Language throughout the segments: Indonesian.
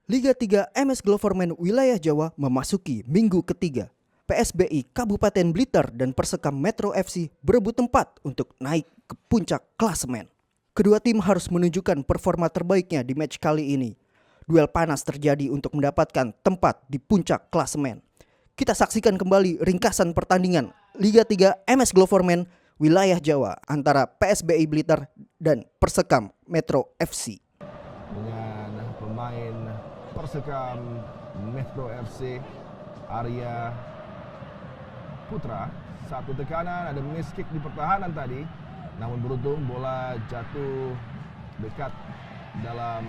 Liga 3 MS Gloverman wilayah Jawa memasuki minggu ketiga. PSBI Kabupaten Blitar dan Persekam Metro FC berebut tempat untuk naik ke puncak klasemen. Kedua tim harus menunjukkan performa terbaiknya di match kali ini. Duel panas terjadi untuk mendapatkan tempat di puncak klasemen. Kita saksikan kembali ringkasan pertandingan Liga 3 MS Gloverman wilayah Jawa antara PSBI Blitar dan Persekam Metro FC. Dengan pemain Persekam Metro FC Arya Putra, satu tekanan, ada miss kick di pertahanan tadi, namun beruntung bola jatuh dekat dalam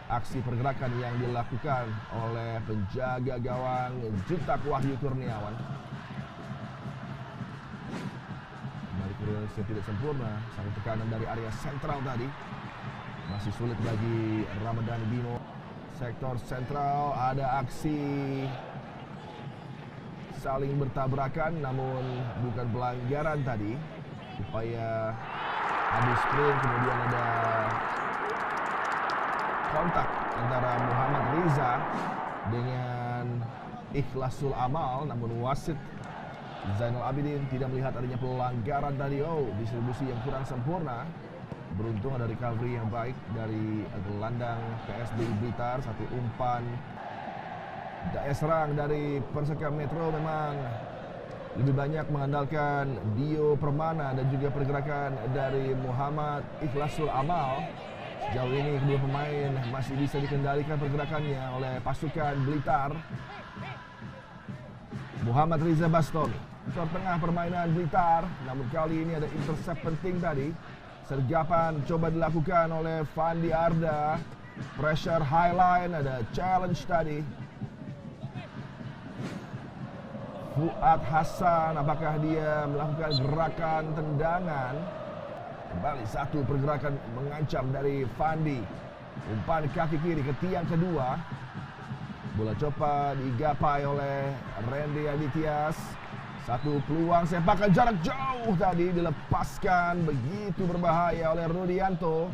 aksi pergerakan yang dilakukan oleh penjaga gawang Juntak Wahyu Kurniawan. Kembali Kurniawan tidak sempurna, satu tekanan dari area sentral tadi, masih sulit bagi Ramadhani Bimo. Sektor sentral ada aksi saling bertabrakan, namun bukan pelanggaran tadi. Upaya adu sprint, kemudian ada kontak antara Muhammad Riza dengan Ikhlasul Amal, namun wasit Zainal Abidin tidak melihat adanya pelanggaran tadi. Distribusi yang kurang sempurna. Beruntung ada recovery yang baik dari gelandang PSBI Blitar. Satu umpan daya serang dari Persekam Metro memang lebih banyak mengandalkan Dio Permana dan juga pergerakan dari Muhammad Ikhlasul Amal. Sejauh ini kedua pemain masih bisa dikendalikan pergerakannya oleh pasukan Blitar. Muhammad Riza Bastomi, tengah permainan Blitar, namun kali ini ada intercept penting tadi. Sergapan coba dilakukan oleh Fandi Arda. Pressure highline, ada challenge tadi. Fuad Hasan, apakah dia melakukan gerakan tendangan? Kembali satu pergerakan mengancam dari Fandi. Umpan kaki kiri ke tiang kedua. Bola coba digapai oleh Randy Adityas. Satu peluang sepakan jarak jauh tadi dilepaskan, begitu berbahaya oleh Rudianto.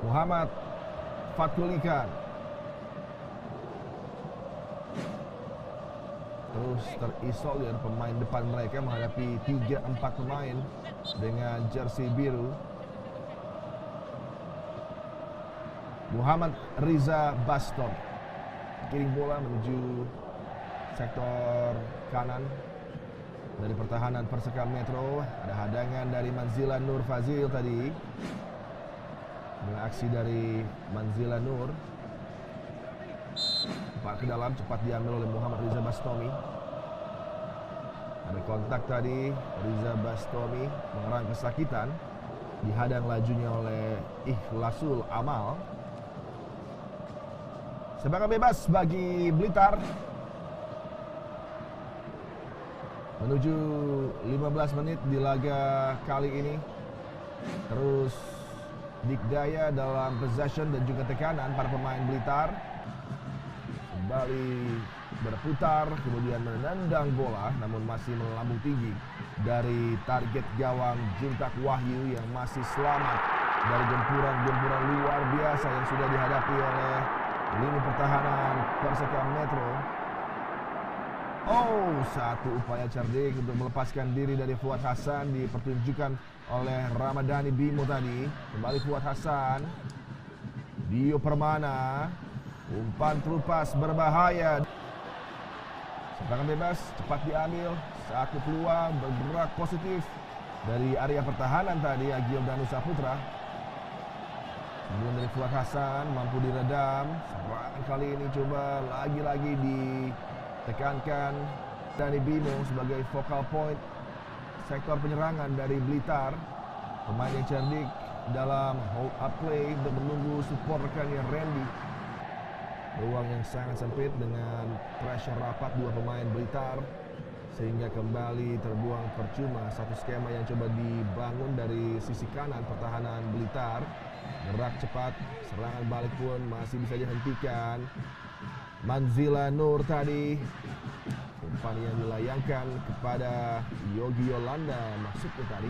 Muhammad Fatkulikan terus terisolir pemain depan mereka menghadapi 3-4 pemain dengan jersey biru. Muhammad Riza Baston kirim bola menuju sektor kanan dari pertahanan Persekam Metro. Ada hadangan dari Manzila Nur Fazil tadi. Dengan aksi dari Manzila Nur, cepat ke dalam, cepat diambil oleh Muhammad Riza Bastomi. Ada kontak tadi, Riza Bastomi mengerang kesakitan, dihadang lajunya oleh Ikhlasul Amal. Sepakan bebas bagi Blitar menuju 15 menit di laga kali ini. Terus dikdaya dalam possession dan juga tekanan para pemain Blitar. Kembali berputar, kemudian menendang bola, namun masih melambung tinggi dari target gawang Juntak Wahyu yang masih selamat dari gempuran-gempuran luar biasa yang sudah dihadapi oleh lini pertahanan Persekam Metro. Satu upaya cerdik untuk melepaskan diri dari Fuad Hasan dipertunjukkan oleh Ramadhani Bimo tadi. Kembali Fuad Hasan. Dio Permana. Umpan terupas berbahaya. Serangan bebas cepat diambil. Satu peluang bergerak positif dari area pertahanan tadi Agil Danu Saputra. Kemudian dari Fuad Hasan mampu diredam. Serangan kali ini coba lagi-lagi ditekankan Dani Bimo sebagai focal point sektor penyerangan dari Blitar. Pemain yang cerdik dalam hold up play untuk menunggu support rekannya Randy. Ruang yang sangat sempit dengan pressure rapat dua pemain Blitar, sehingga kembali terbuang percuma satu skema yang coba dibangun dari sisi kanan pertahanan Blitar. Gerak cepat, serangan balik pun masih bisa dihentikan. Manzila Nur tadi umpan yang dilayangkan kepada Yogi Yolanda masuknya tadi.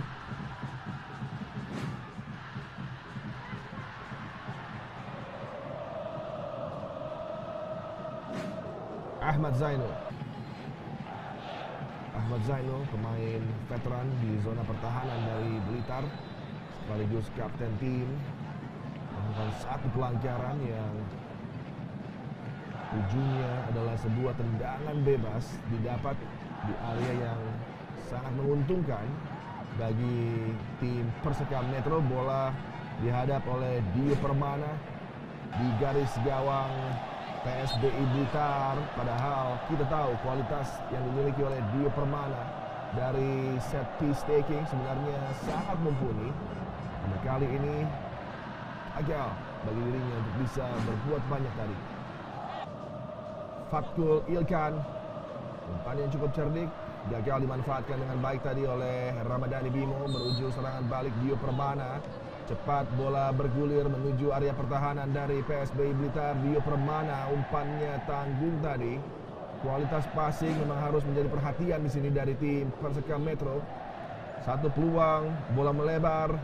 Ahmad Zainul, pemain veteran di zona pertahanan dari Blitar, sekaligus kapten tim, melakukan satu pelanggaran yang ujungnya adalah sebuah tendangan bebas didapat di area yang sangat menguntungkan bagi tim Persekam Metro. Bola dihadap oleh Dio Permana di garis gawang PSBI Blitar, padahal kita tahu kualitas yang dimiliki oleh Dio Permana dari set piece taking sebenarnya sangat mumpuni. Namun kali ini gagal bagi dirinya untuk bisa berbuat banyak tadi. Fatkul Ilkan, umpan yang cukup cerdik, gagal dimanfaatkan dengan baik tadi oleh Ramadhani Bimo. Menuju serangan balik Dio Permana. Cepat bola bergulir menuju area pertahanan dari PSBI Blitar. Dio Permana, umpannya tanggung tadi. Kualitas passing memang harus menjadi perhatian di sini dari tim Persekam Metro. Satu peluang, bola melebar.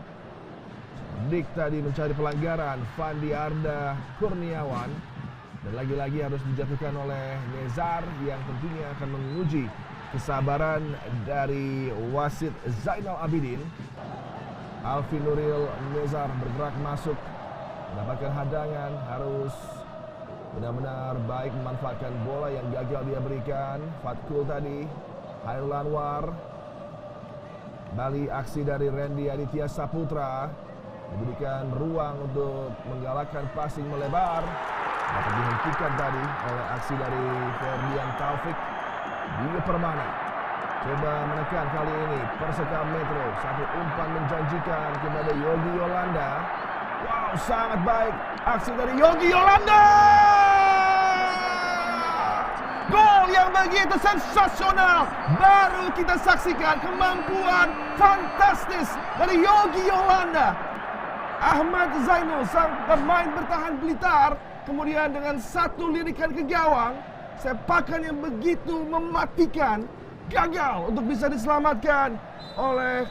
Dik tadi mencari pelanggaran. Fandi Arda Kurniawan. Dan lagi-lagi harus dijatuhkan oleh Nezar yang tentunya akan menguji kesabaran dari wasit Zainal Abidin. Alvin Nuril Nezar bergerak masuk, mendapatkan hadangan, harus benar-benar baik memanfaatkan bola yang gagal dia berikan. Fatkul tadi, Hairul Anwar, kembali aksi dari Randy Aditya Saputra, diberikan ruang untuk menggalakkan passing melebar, dapat dihentikan tadi oleh aksi dari Ferdian Taufik. Dio Permana coba menekan kali ini Persekam Metro. Satu umpan menjanjikan kepada Yogi Yolanda. Wow, sangat baik aksi dari Yogi Yolanda. Gol yang begitu sensasional. Baru kita saksikan kemampuan fantastis dari Yogi Yolanda. Ahmad Zainul, sang pemain bertahan Blitar, kemudian dengan satu lirikan ke gawang, sepakan yang begitu mematikan, gagal untuk bisa diselamatkan oleh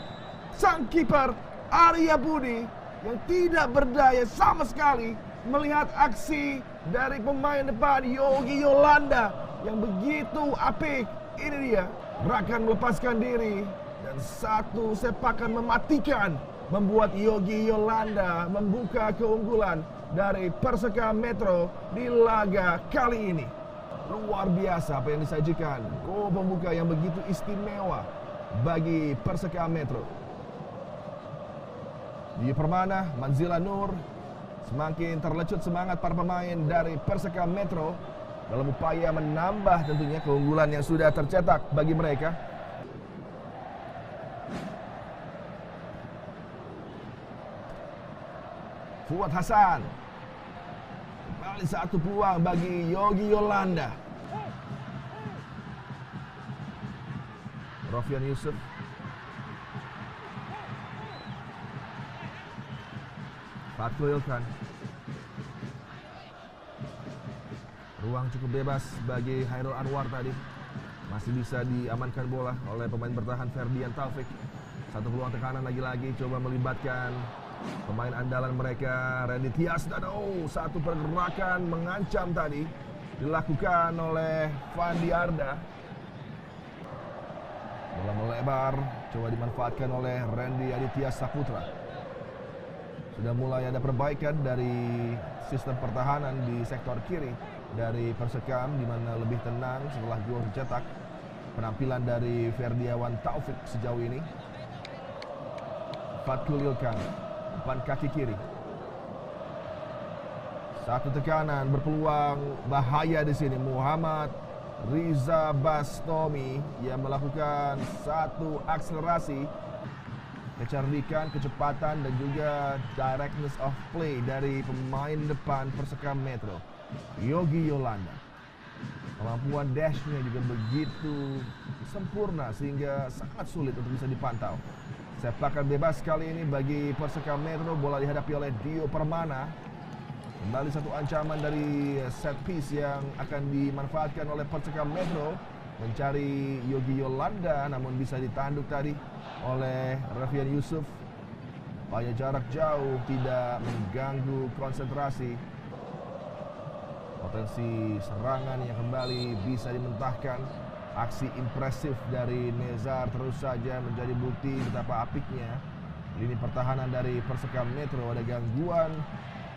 sang kiper Arya Budi yang tidak berdaya sama sekali melihat aksi dari pemain depan Yogi Yolanda yang begitu apik. Ini dia, gerakan melepaskan diri dan satu sepakan mematikan membuat Yogi Yolanda membuka keunggulan dari Persekam Metro di laga kali ini. Luar biasa apa yang disajikan. Gol pembuka yang begitu istimewa bagi Persekam Metro. Di Permana, Manzila Nur, semakin terlecut semangat para pemain dari Persekam Metro dalam upaya menambah tentunya keunggulan yang sudah tercetak bagi mereka. Fuad Hasan, kembali satu peluang bagi Yogi Yolanda. Rofian Yusuf, Fatkul Ilkan. Ruang cukup bebas bagi Hairul Anwar tadi. Masih bisa diamankan bola oleh pemain bertahan Ferdian Taufik. Satu peluang tekanan lagi-lagi, coba melibatkan pemain andalan mereka, Randy Tias, dan satu pergerakan mengancam tadi dilakukan oleh Fandi Arda. Bola melebar, coba dimanfaatkan oleh Randy Aditya Saputra. Sudah mulai ada perbaikan dari sistem pertahanan di sektor kiri dari Persekam, di mana lebih tenang setelah gol dicetak. Penampilan dari Ferdiawan Taufik sejauh ini. Fatkul Ilkan, umpan kaki kiri. Satu tekanan, berpeluang bahaya di sini. Muhammad Riza Bastomi yang melakukan satu akselerasi, kecerdikan, kecepatan, dan juga directness of play dari pemain depan Persekam Metro, Yogi Yolanda. Kemampuan dashnya juga begitu sempurna sehingga sangat sulit untuk bisa dipantau. Sepakan bebas kali ini bagi Persekam Metro. Bola dihadapi oleh Dio Permana. Kembali satu ancaman dari set piece yang akan dimanfaatkan oleh Persekam Metro. mencari Yogi Yolanda, namun bisa ditanduk tadi oleh Rafian Yusuf. Upaya jarak jauh tidak mengganggu konsentrasi. Potensi serangan yang kembali bisa dimentahkan. Aksi impresif dari Nezar terus saja menjadi bukti betapa apiknya lini pertahanan dari Persekam Metro. Ada gangguan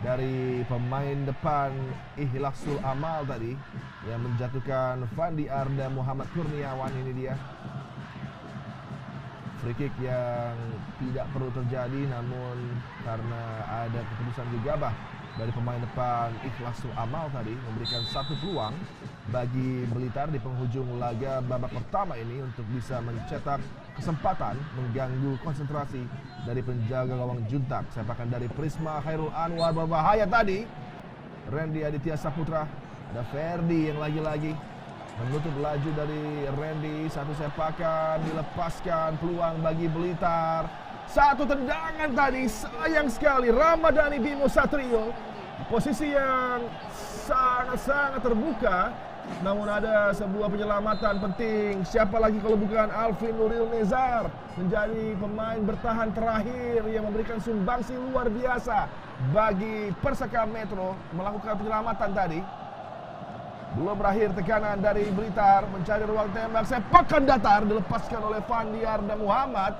dari pemain depan Ikhlasul Amal tadi yang menjatuhkan Fandi Arda Muhammad Kurniawan. Ini dia free kick yang tidak perlu terjadi, namun karena ada keputusan gegabah dari pemain depan Ikhlasul Amal tadi memberikan satu peluang bagi Blitar di penghujung laga babak pertama ini untuk bisa mencetak kesempatan mengganggu konsentrasi dari penjaga gawang Juntak. Sepakan dari Prisma Khairul Anwar berbahaya tadi. Randy Aditya Saputra, ada Ferdi yang lagi-lagi menutup laju dari Randy. Satu sepakan dilepaskan, peluang bagi Blitar. Satu tendangan tadi, sayang sekali Ramadhani Bimo Satrio. Posisi yang sangat-sangat terbuka, namun ada sebuah penyelamatan penting. Siapa lagi kalau bukan Alvin Nuril Nezar, menjadi pemain bertahan terakhir yang memberikan sumbangsi luar biasa bagi Persekam Metro melakukan penyelamatan tadi. Belum berakhir tekanan dari Blitar, mencari ruang tembak, sepakan datar dilepaskan oleh Fandi Arda Muhammad.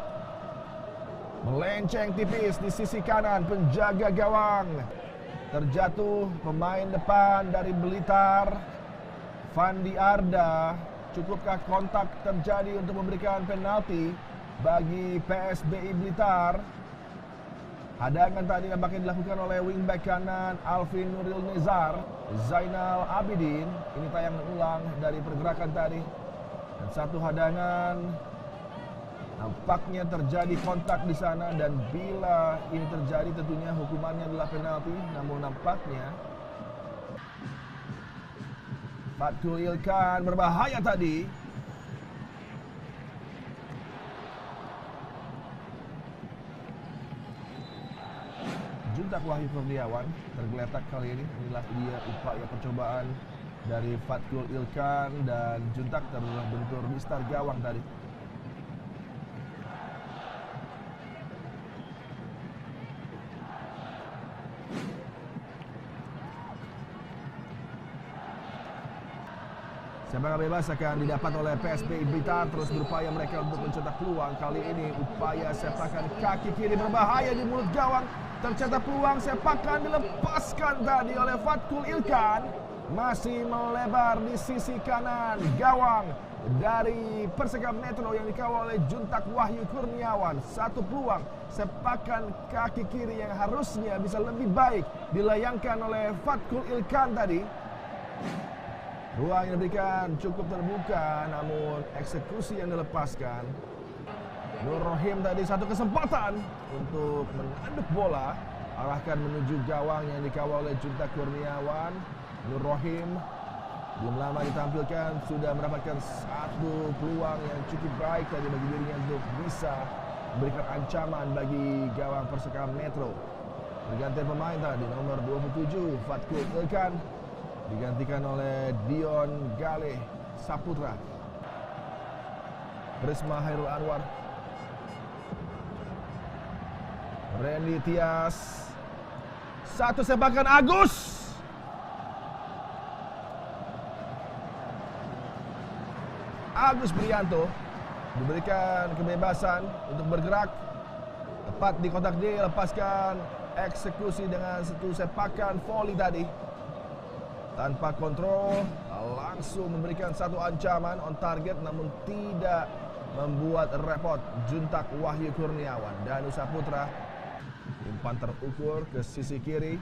Melenceng tipis di sisi kanan penjaga gawang. Terjatuh pemain depan dari Blitar, Fandi Arda. Cukupkah kontak terjadi untuk memberikan penalti bagi PSBI Blitar? Hadangan tadi nampaknya dilakukan oleh wingback kanan Alvin Nuril Nezar. Zainal Abidin. Ini tayangan ulang dari pergerakan tadi. Dan satu hadangan. Nampaknya terjadi kontak di sana, dan bila ini terjadi tentunya hukumannya adalah penalti. Namun nampaknya Fatkul Ilkan berbahaya tadi. Juntak Wahyu Kurniawan tergeletak kali ini. Inilah dia upaya percobaan dari Fatkul Ilkan, dan Juntak terbentur di star gawang tadi. Sepakan bebas akan didapat oleh PSBI Blitar. Terus berupaya mereka untuk mencetak peluang. Kali ini upaya sepakan kaki kiri berbahaya di mulut gawang. Tercetak peluang, sepakan dilepaskan tadi oleh Fatkul Ilkan. Masih melebar di sisi kanan gawang dari Persekam Metro yang dikawal oleh Juntak Wahyu Kurniawan. Satu peluang sepakan kaki kiri yang harusnya bisa lebih baik dilayangkan oleh Fatkul Ilkan tadi. Ruang yang diberikan cukup terbuka, namun eksekusi yang dilepaskan. Nur Rohim tadi satu kesempatan untuk menanduk bola, arahkan menuju gawang yang dikawal oleh Juntak Kurniawan. Nur Rohim belum lama ditampilkan, sudah mendapatkan satu peluang yang cukup baik tadi bagi dirinya untuk bisa memberikan ancaman bagi gawang Persekam Metro. Pergantian pemain tadi, nomor 27 Fatkul Ilkan digantikan oleh Dion Galeh Saputra. Prisma Khairul Anwar, Randy Tias, satu sepakan Agus. Agus Prianto diberikan kebebasan untuk bergerak tepat di kotak D, lepaskan eksekusi dengan satu sepakan volley tadi. Tanpa kontrol, langsung memberikan satu ancaman on target, namun tidak membuat repot Juntak Wahyu Kurniawan. Danu Saputra, umpan terukur ke sisi kiri.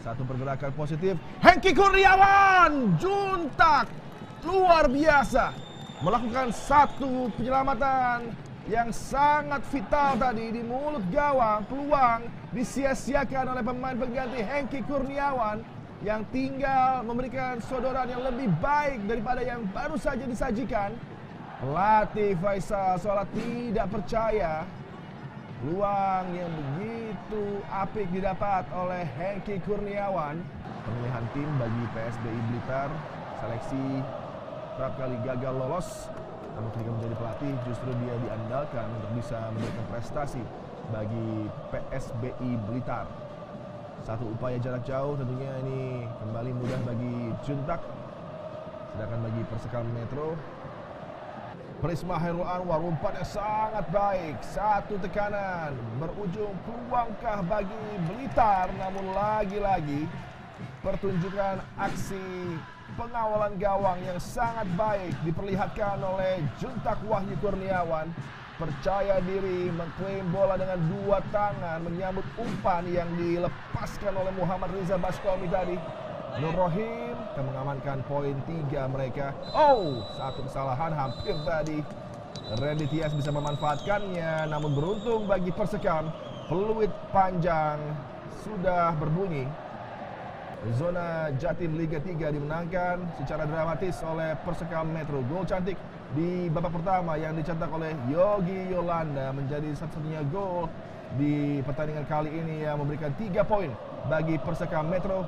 Satu pergerakan positif, Hengki Kurniawan. Juntak luar biasa melakukan satu penyelamatan yang sangat vital tadi di mulut gawang. Peluang disia-siakan oleh pemain pengganti Hengki Kurniawan yang tinggal memberikan sodoran yang lebih baik daripada yang baru saja disajikan. Pelatih Faisal seolah tidak percaya. Peluang yang begitu apik didapat oleh Hengki Kurniawan. Pemilihan tim bagi PSBI Blitar, seleksi kerap kali gagal lolos. Namun ketika menjadi pelatih justru dia diandalkan untuk bisa memberikan prestasi bagi PSBI Blitar. Satu upaya jarak jauh tentunya ini kembali mudah bagi Juntak. Sedangkan bagi Persekam Metro, Prisma Hairul Anwar umpan yang sangat baik. Satu tekanan berujung peluangkah bagi Blitar, namun lagi-lagi pertunjukan aksi pengawalan gawang yang sangat baik diperlihatkan oleh Juntak Wahyu Kurniawan. Percaya diri mengklaim bola dengan dua tangan, menyambut umpan yang dilepaskan oleh Muhammad Riza Baskomi tadi. Nur Rohim akan mengamankan poin 3 mereka. Oh, satu kesalahan hampir tadi Randy Tias bisa memanfaatkannya, namun beruntung bagi Persekam, peluit panjang sudah berbunyi. Zona Jatim Liga 3 dimenangkan secara dramatis oleh Persekam Metro. Gol cantik di babak pertama yang dicetak oleh Yogi Yolanda menjadi satu-satunya gol di pertandingan kali ini yang memberikan 3 poin bagi Persekam Metro.